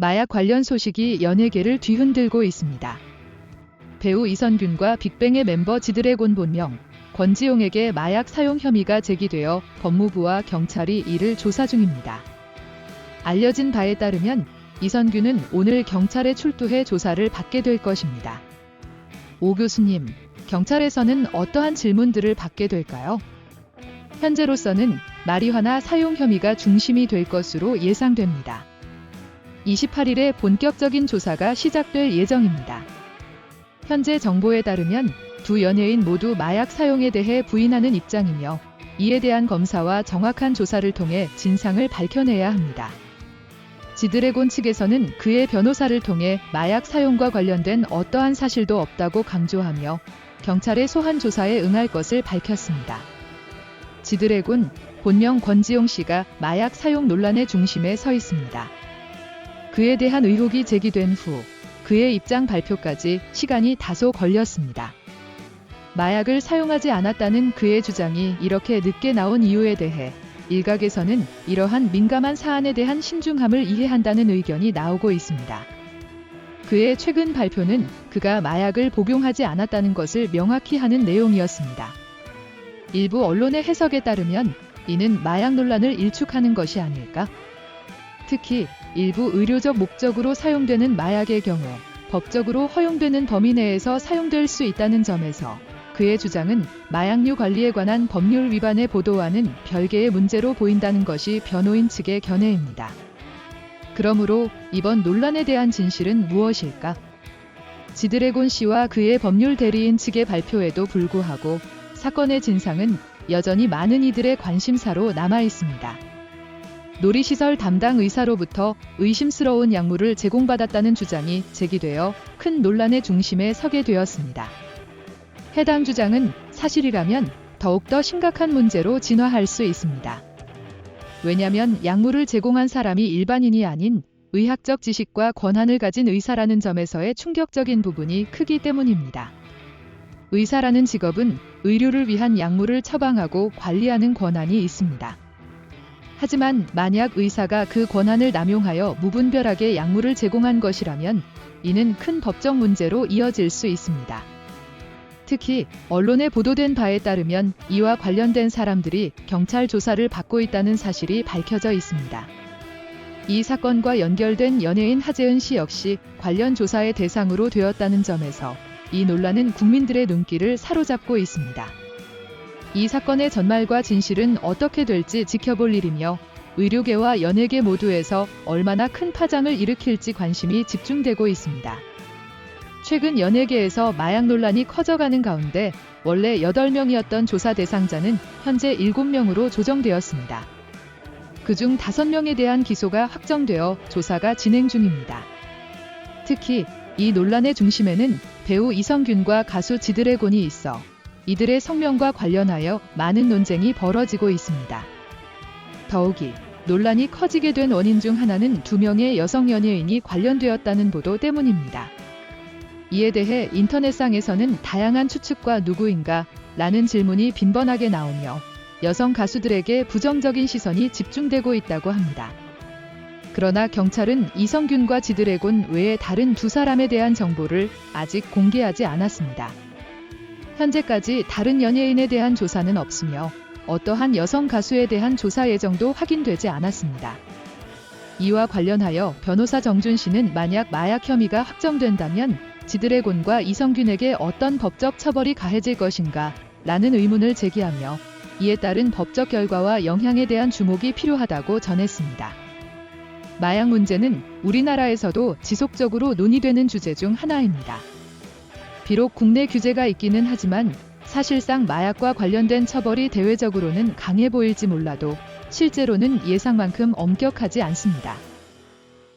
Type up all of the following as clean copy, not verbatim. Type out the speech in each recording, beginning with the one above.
마약 관련 소식이 연예계를 뒤흔들고 있습니다. 배우 이선균과 빅뱅의 멤버 지드래곤 본명 권지용에게 마약 사용 혐의가 제기되어 법무부와 경찰이 이를 조사 중입니다. 알려진 바에 따르면 이선균은 오늘 경찰에 출두해 조사를 받게 될 것입니다. 오 교수님, 경찰에서는 어떠한 질문들을 받게 될까요? 현재로서는 마리화나 사용 혐의가 중심이 될 것으로 예상됩니다. 28일에 본격적인 조사가 시작될 예정입니다. 현재 정보에 따르면 두 연예인 모두 마약 사용에 대해 부인하는 입장이며 이에 대한 검사와 정확한 조사를 통해 진상을 밝혀내야 합니다. 지드래곤 측에서는 그의 변호사를 통해 마약 사용과 관련된 어떠한 사실도 없다고 강조하며 경찰의 소환 조사에 응할 것을 밝혔습니다. 지드래곤, 본명 권지용 씨가 마약 사용 논란의 중심에 서 있습니다. 그에 대한 의혹이 제기된 후 그의 입장 발표까지 시간이 다소 걸렸습니다. 마약을 사용하지 않았다는 그의 주장이 이렇게 늦게 나온 이유에 대해 일각에서는 이러한 민감한 사안에 대한 신중함을 이해한다는 의견이 나오고 있습니다. 그의 최근 발표는 그가 마약을 복용하지 않았다는 것을 명확히 하는 내용이었습니다. 일부 언론의 해석에 따르면 이는 마약 논란을 일축하는 것이 아닐까? 특히 일부 의료적 목적으로 사용되는 마약의 경우 법적으로 허용되는 범위 내에서 사용될 수 있다는 점에서 그의 주장은 마약류 관리에 관한 법률 위반의 보도와는 별개의 문제로 보인다는 것이 변호인 측의 견해입니다. 그러므로 이번 논란에 대한 진실은 무엇일까? 지드래곤 씨와 그의 법률 대리인 측의 발표에도 불구하고 사건의 진상은 여전히 많은 이들의 관심사로 남아 있습니다. 놀이시설 담당 의사로부터 의심스러운 약물을 제공받았다는 주장이 제기되어 큰 논란의 중심에 서게 되었습니다. 해당 주장은 사실이라면 더욱더 심각한 문제로 진화할 수 있습니다. 왜냐하면 약물을 제공한 사람이 일반인이 아닌 의학적 지식과 권한을 가진 의사라는 점에서의 충격적인 부분이 크기 때문입니다. 의사라는 직업은 의료를 위한 약물을 처방하고 관리하는 권한이 있습니다. 하지만 만약 의사가 그 권한을 남용하여 무분별하게 약물을 제공한 것이라면 이는 큰 법적 문제로 이어질 수 있습니다. 특히 언론에 보도된 바에 따르면 이와 관련된 사람들이 경찰 조사를 받고 있다는 사실이 밝혀져 있습니다. 이 사건과 연결된 연예인 하재은 씨 역시 관련 조사의 대상으로 되었다는 점에서 이 논란은 국민들의 눈길을 사로잡고 있습니다. 이 사건의 전말과 진실은 어떻게 될지 지켜볼 일이며 의료계와 연예계 모두에서 얼마나 큰 파장을 일으킬지 관심이 집중되고 있습니다. 최근 연예계에서 마약 논란이 커져가는 가운데 원래 8명이었던 조사 대상자는 현재 7명으로 조정되었습니다. 그중 5명에 대한 기소가 확정되어 조사가 진행 중입니다. 특히 이 논란의 중심에는 배우 이선균과 가수 지드래곤이 있어 이들의 성명과 관련하여 많은 논쟁이 벌어지고 있습니다. 더욱이 논란이 커지게 된 원인 중 하나는 2명의 여성 연예인이 관련되었다는 보도 때문입니다. 이에 대해 인터넷상에서는 다양한 추측과 누구인가? 라는 질문이 빈번하게 나오며 여성 가수들에게 부정적인 시선이 집중되고 있다고 합니다. 그러나 경찰은 이선균과 지드래곤 외에 다른 2사람에 대한 정보를 아직 공개하지 않았습니다. 현재까지 다른 연예인에 대한 조사는 없으며 어떠한 여성 가수에 대한 조사 예정도 확인되지 않았습니다. 이와 관련하여 변호사 정준 씨는 만약 마약 혐의가 확정된다면 지드래곤과 이선균에게 어떤 법적 처벌이 가해질 것인가? 라는 의문을 제기하며 이에 따른 법적 결과와 영향에 대한 주목이 필요하다고 전했습니다. 마약 문제는 우리나라에서도 지속적으로 논의되는 주제 중 하나입니다. 비록 국내 규제가 있기는 하지만 사실상 마약과 관련된 처벌이 대외적으로는 강해 보일지 몰라도 실제로는 예상만큼 엄격하지 않습니다.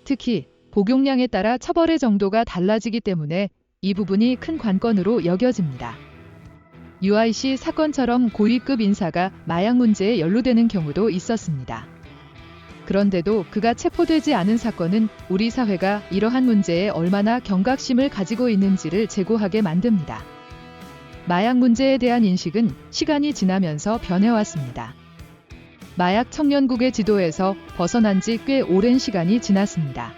특히 복용량에 따라 처벌의 정도가 달라지기 때문에 이 부분이 큰 관건으로 여겨집니다. UIC 사건처럼 고위급 인사가 마약 문제에 연루되는 경우도 있었습니다. 그런데도 그가 체포되지 않은 사건은 우리 사회가 이러한 문제에 얼마나 경각심을 가지고 있는지를 제고하게 만듭니다. 마약 문제에 대한 인식은 시간이 지나면서 변해왔습니다. 마약 청년국의 지도에서 벗어난 지 꽤 오랜 시간이 지났습니다.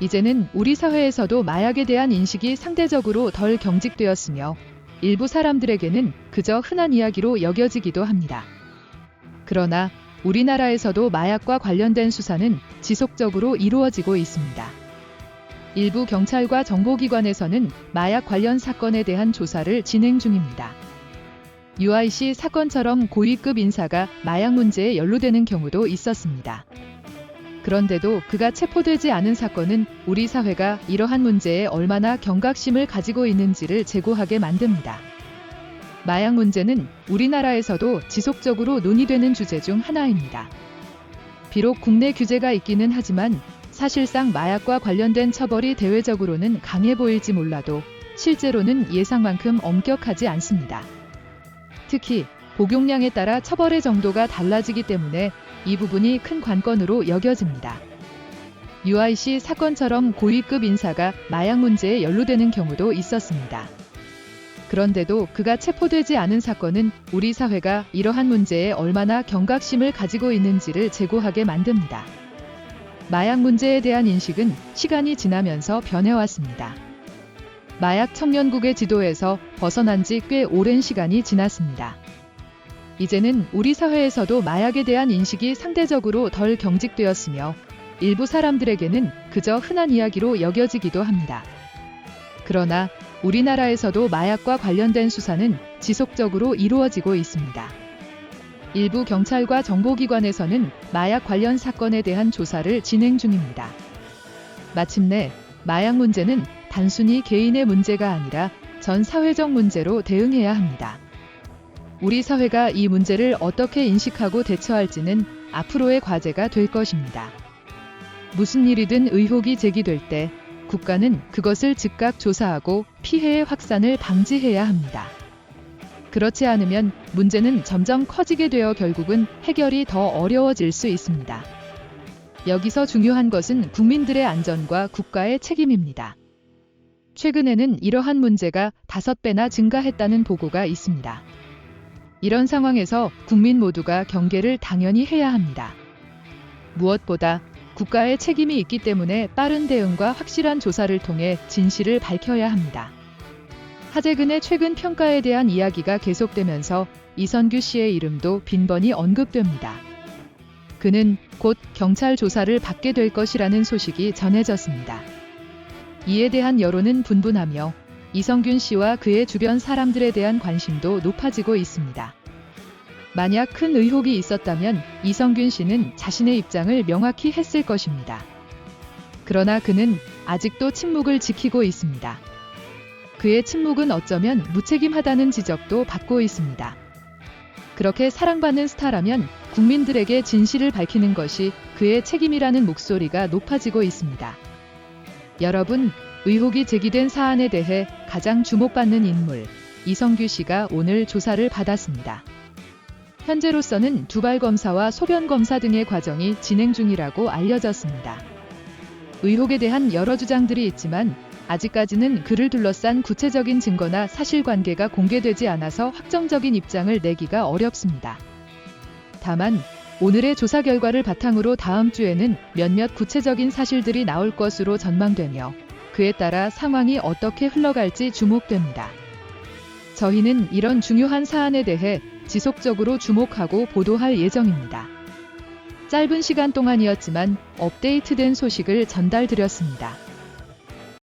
이제는 우리 사회에서도 마약에 대한 인식이 상대적으로 덜 경직되었으며 일부 사람들에게는 그저 흔한 이야기로 여겨지기도 합니다. 그러나 우리나라에서도 마약과 관련된 수사는 지속적으로 이루어지고 있습니다. 일부 경찰과 정보기관에서는 마약 관련 사건에 대한 조사를 진행 중입니다. UIC 사건처럼 고위급 인사가 마약 문제에 연루되는 경우도 있었습니다. 그런데도 그가 체포되지 않은 사건은 우리 사회가 이러한 문제에 얼마나 경각심을 가지고 있는지를 재고하게 만듭니다. 마약 문제는 우리나라에서도 지속적으로 논의되는 주제 중 하나입니다. 비록 국내 규제가 있기는 하지만 사실상 마약과 관련된 처벌이 대외적으로는 강해 보일지 몰라도 실제로는 예상만큼 엄격하지 않습니다. 특히 복용량에 따라 처벌의 정도가 달라지기 때문에 이 부분이 큰 관건으로 여겨집니다. UIC 사건처럼 고위급 인사가 마약 문제에 연루되는 경우도 있었습니다. 그런데도 그가 체포되지 않은 사건은 우리 사회가 이러한 문제에 얼마나 경각심을 가지고 있는지를 재고하게 만듭니다. 마약 문제에 대한 인식은 시간이 지나면서 변해왔습니다. 마약 청년국의 지도에서 벗어난 지 꽤 오랜 시간이 지났습니다. 이제는 우리 사회에서도 마약에 대한 인식이 상대적으로 덜 경직되었으며 일부 사람들에게는 그저 흔한 이야기로 여겨지기도 합니다. 그러나 우리나라에서도 마약과 관련된 수사는 지속적으로 이루어지고 있습니다. 일부 경찰과 정보기관에서는 마약 관련 사건에 대한 조사를 진행 중입니다. 마침내 마약 문제는 단순히 개인의 문제가 아니라 전 사회적 문제로 대응해야 합니다. 우리 사회가 이 문제를 어떻게 인식하고 대처할지는 앞으로의 과제가 될 것입니다. 무슨 일이든 의혹이 제기될 때 국가는 그것을 즉각 조사하고 피해의 확산을 방지해야 합니다. 그렇지 않으면 문제는 점점 커지게 되어 결국은 해결이 더 어려워질 수 있습니다. 여기서 중요한 것은 국민들의 안전과 국가의 책임입니다. 최근에는 이러한 문제가 5배나 증가했다는 보고가 있습니다. 이런 상황에서 국민 모두가 경계를 당연히 해야 합니다. 무엇보다 국가의 책임이 있기 때문에 빠른 대응과 확실한 조사를 통해 진실을 밝혀야 합니다. 하재근의 최근 평가에 대한 이야기가 계속되면서 이선규 씨의 이름도 빈번히 언급됩니다. 그는 곧 경찰 조사를 받게 될 것이라는 소식이 전해졌습니다. 이에 대한 여론은 분분하며 이성균 씨와 그의 주변 사람들에 대한 관심도 높아지고 있습니다. 만약 큰 의혹이 있었다면 이성균 씨는 자신의 입장을 명확히 했을 것입니다. 그러나 그는 아직도 침묵을 지키고 있습니다. 그의 침묵은 어쩌면 무책임하다는 지적도 받고 있습니다. 그렇게 사랑받는 스타라면 국민들에게 진실을 밝히는 것이 그의 책임이라는 목소리가 높아지고 있습니다. 여러분, 의혹이 제기된 사안에 대해 가장 주목받는 인물, 이성규 씨가 오늘 조사를 받았습니다. 현재로서는 두발 검사와 소변 검사 등의 과정이 진행 중이라고 알려졌습니다. 의혹에 대한 여러 주장들이 있지만 아직까지는 그를 둘러싼 구체적인 증거나 사실관계가 공개되지 않아서 확정적인 입장을 내기가 어렵습니다. 다만 오늘의 조사 결과를 바탕으로 다음 주에는 몇몇 구체적인 사실들이 나올 것으로 전망되며 그에 따라 상황이 어떻게 흘러갈지 주목됩니다. 저희는 이런 중요한 사안에 대해 지속적으로 주목하고 보도할 예정입니다. 짧은 시간 동안이었지만 업데이트된 소식을 전달드렸습니다.